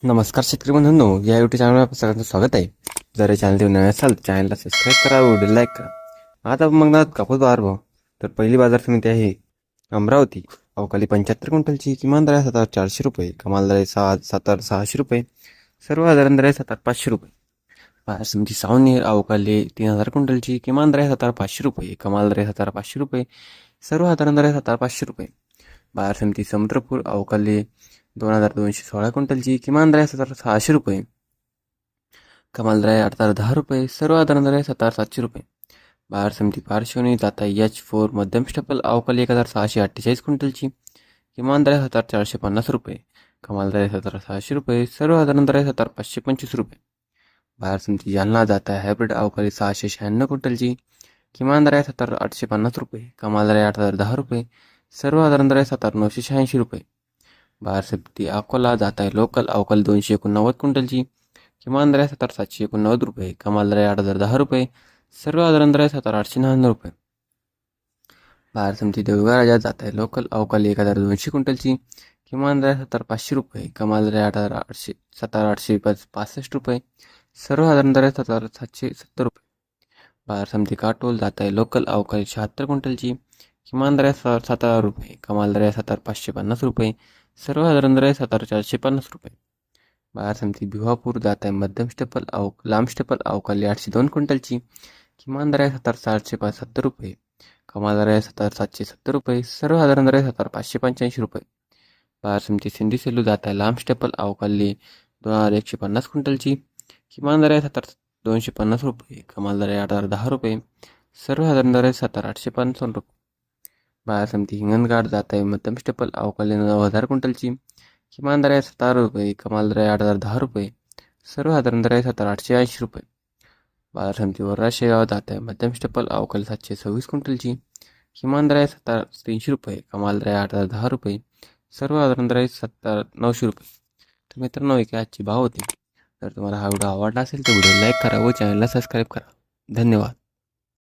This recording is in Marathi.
नमस्कार शेतकरी बंधूंनो, या यूट्यूब चॅनलवर आपलं सगळ्यांचं स्वागत आहे. जर या चॅनल नवे असाल तर चॅनलला सबस्क्राईब करा, व्हिडिओ लाईक करा. आता आपण बघणार कापूस बाजारभाव. तर पहिली बाजार समिती आहे अमरावती. अवकाली 75 क्विंटलची किमान दर आहे 7,400 रुपये, कमाल दर आहे 7,600 रुपये, सर्वसाधारण दर आहे 7,500 रुपये. बाजार समिती सावनेर अवकाली 3,000 क्विंटलची किमान दर आहे 7,500 रुपये, कमाल दर आहे 7,500 रुपये, सर्वसाधारण दर आहे 7,500 रुपये. बाजार समिती समुद्रपूर अवकाली 2,216 क्विंटलची किमान दर आहे 7,600 रुपये, कमाल दर आहे 8,010 रुपये, सर्वसाधारण दर आहे 7,700 रुपये. बाजार समिती पार्श्वनी जाता H4 मध्यम स्टेपल अवकाली 1,648 क्विंटलची किमान दर आहे 7,450 रुपये, कमाल दर आहे 7,600 रुपये, सर्वसाधारण दर आहे 7,525 रुपये. बाजार समिती जालना जाता हायब्रिड अवकाली 696 क्विंटलची किमान दर आहे 7,850 रुपये, कमाल दर आहे 8,010 रुपये, सर्वसाधारण दर आहे 7,986 रुपये. बाजार समिती अकोला जात आहे लोकल अवकाली 289 क्विंटलची किमान दर आहे 7,789 रुपये, कमाल दर आहे 8,010 रुपये, सर्वसाधारण दर आहे 7,899 रुपये. बाजार समिती देऊळगाव राजा जात आहे लोकल अवकाली 1,200 क्विंटलची किमान दर आहे 7,500 रुपये, कमाल दर आहे 7,865 रुपये, सर्वसाधारण दर आहे 7,770 रुपये. बाजार समिती काटोल जात आहे लोकल अवकाली 76 क्विंटलची किमान दर आहे 7,000 रुपये, कमाल दर आहे 7,550 रुपये, सर्वसाधारण दर आहे 7,450 रुपये. बाजार समिती भिवापूर जात आहे मध्यम स्टेपल लांब स्टेपल अवकाली 802 क्विंटलची किमान दर आहे 7,470 रुपये, कमाल दर आहे 7,770 रुपये, सर्वसाधारण दर आहे 7,585 रुपये. बाजार समिती सिंधी सेलू जात आहे लांब स्टेपल अवकाली 2,150 क्विंटलची किमान दर आहे 7,250 रुपये, कमाल दर आहे 8,010 रुपये, सर्वसाधारण दर आहे 7,855 रुपये. बाजार समिती हिंगणघाट जात आहे मध्यम स्टेपल अवकाली 9,000 क्विंटलची किमान दर आहे 17 रुपये, कमाल दर आहे 8,010 रुपये, सर्वसाधारण दर आहे 7,880 रुपये. बाजार समिती वर्रा शेगाव जात आहे मध्यम स्टेपल अवकाली 726 क्विंटलची किमान दर आहे 7,300 रुपये, कमाल दर आहे 8,010 रुपये, सर्वसाधारण दर आहे 7,900 रुपये. तर मित्रांनो, एक आजची भाव होते. जर तुम्हाला हा व्हिडिओ आवडला असेल तर व्हिडिओ लाईक करा व चॅनलला सबस्क्राईब करा. धन्यवाद.